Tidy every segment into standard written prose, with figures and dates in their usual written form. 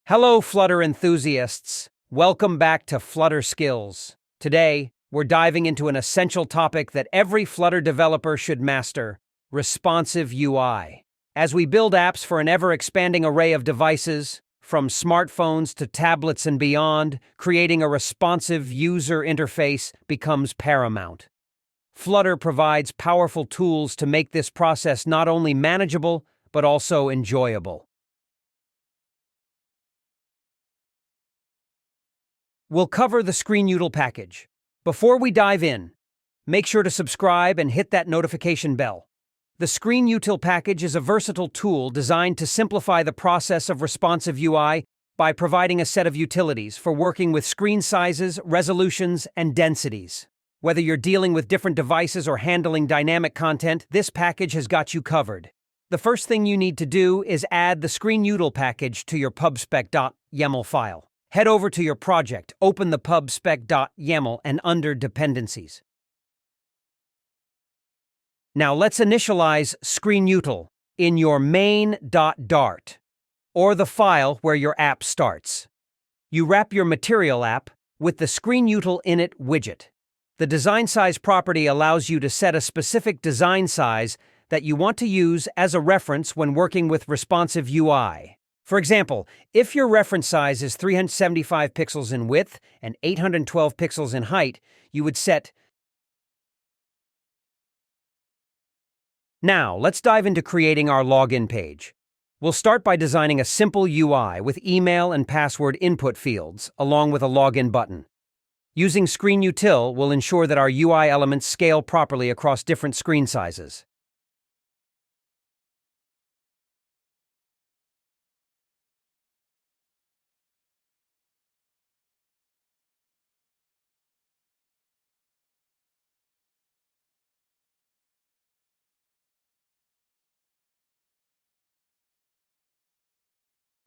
Hello, Flutter enthusiasts. Welcome back to Flutter Skills. Today, we're diving into an essential topic that every Flutter developer should master: responsive UI. As we build apps for an ever-expanding array of devices, from smartphones to tablets and beyond, creating a responsive user interface becomes paramount. Flutter provides powerful tools to make this process not only manageable, but also enjoyable. We'll cover the ScreenUtil package. Before we dive in, make sure to subscribe and hit that notification bell. The ScreenUtil package is a versatile tool designed to simplify the process of responsive UI by providing a set of utilities for working with screen sizes, resolutions, and densities. Whether you're dealing with different devices or handling dynamic content, this package has got you covered. The first thing you need to do is add the ScreenUtil package to your pubspec.yaml file. Head over to your project, open the pubspec.yaml, and under Dependencies. Now let's initialize ScreenUtil in your main.dart, or the file where your app starts. You wrap your material app with the ScreenUtil init widget. The design size property allows you to set a specific design size that you want to use as a reference when working with responsive UI. For example, if your reference size is 375 pixels in width and 812 pixels in height, you would set. Now, let's dive into creating our login page. We'll start by designing a simple UI with email and password input fields, along with a login button. Using ScreenUtil will ensure that our UI elements scale properly across different screen sizes.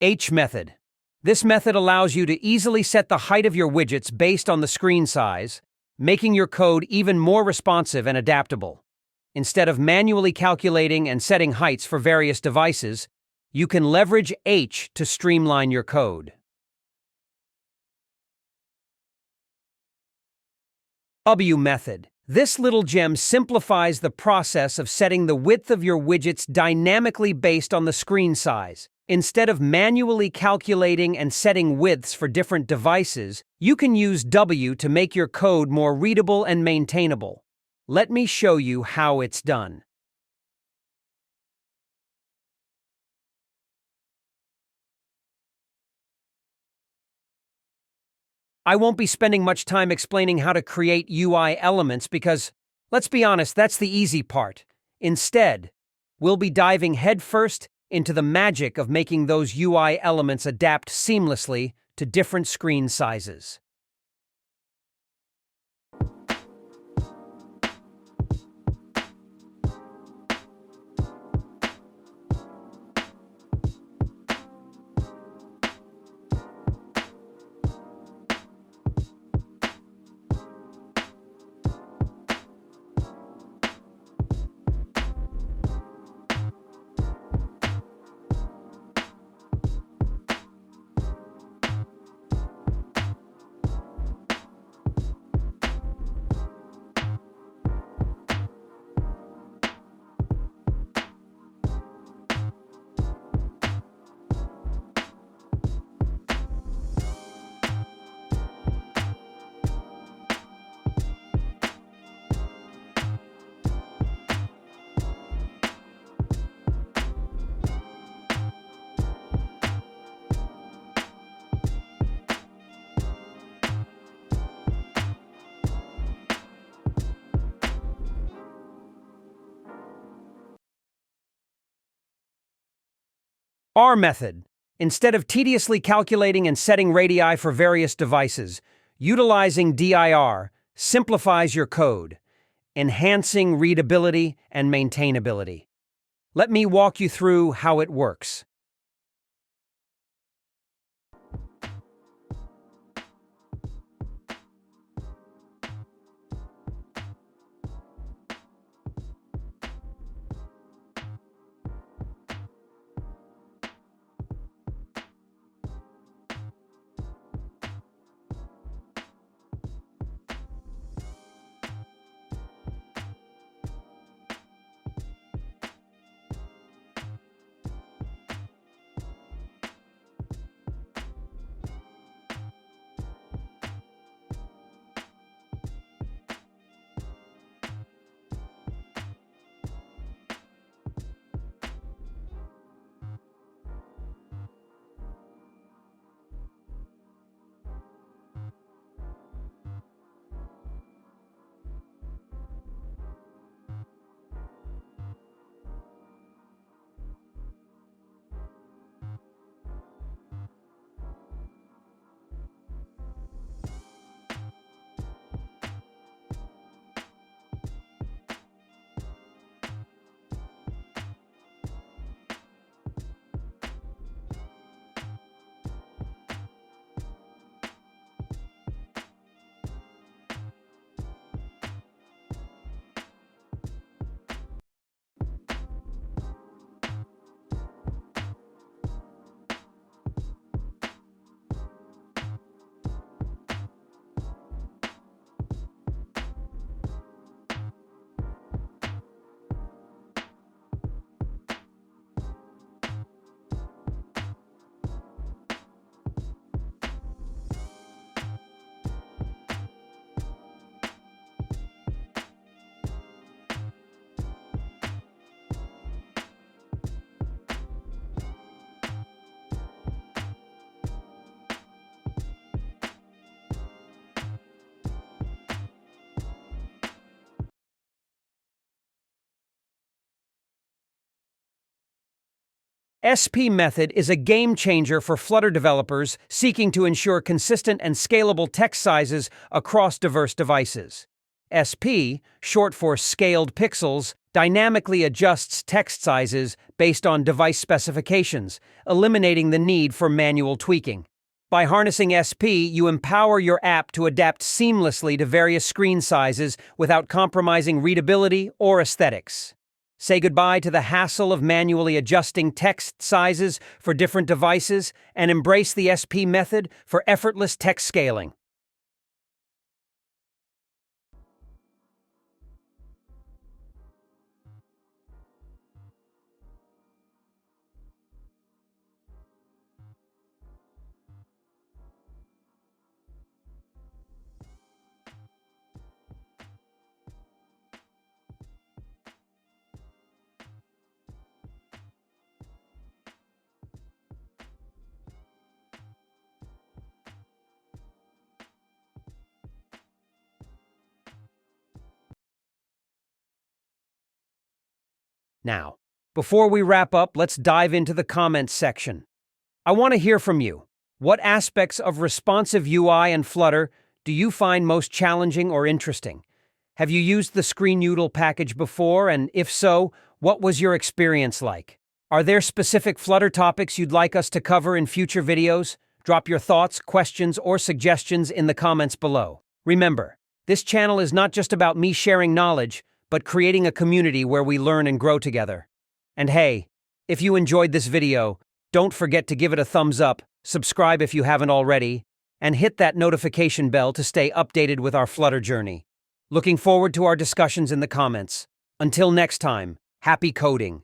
H method. This method allows you to easily set the height of your widgets based on the screen size, making your code even more responsive and adaptable. Instead of manually calculating and setting heights for various devices, you can leverage H to streamline your code. W method. This little gem simplifies the process of setting the width of your widgets dynamically based on the screen size. Instead of manually calculating and setting widths for different devices, you can use W to make your code more readable and maintainable. Let me show you how it's done. I won't be spending much time explaining how to create UI elements because, let's be honest, that's the easy part. Instead, we'll be diving headfirst into the magic of making those UI elements adapt seamlessly to different screen sizes. R method. Instead of tediously calculating and setting radii for various devices, utilizing dir simplifies your code, enhancing readability and maintainability. Let me walk you through how it works. SP method is a game changer for Flutter developers seeking to ensure consistent and scalable text sizes across diverse devices. SP, short for scaled pixels, dynamically adjusts text sizes based on device specifications, eliminating the need for manual tweaking. By harnessing SP, you empower your app to adapt seamlessly to various screen sizes without compromising readability or aesthetics. Say goodbye to the hassle of manually adjusting text sizes for different devices and embrace the SP method for effortless text scaling. Now, before we wrap up, let's dive into the comments section. I want to hear from you. What aspects of responsive UI and Flutter do you find most challenging or interesting? Have you used the ScreenUtil package before, and if so, what was your experience like? Are there specific Flutter topics you'd like us to cover in future videos? Drop your thoughts, questions, or suggestions in the comments below. Remember, this channel is not just about me sharing knowledge, but creating a community where we learn and grow together. And hey, if you enjoyed this video, don't forget to give it a thumbs up, subscribe if you haven't already, and hit that notification bell to stay updated with our Flutter journey. Looking forward to our discussions in the comments. Until next time, happy coding!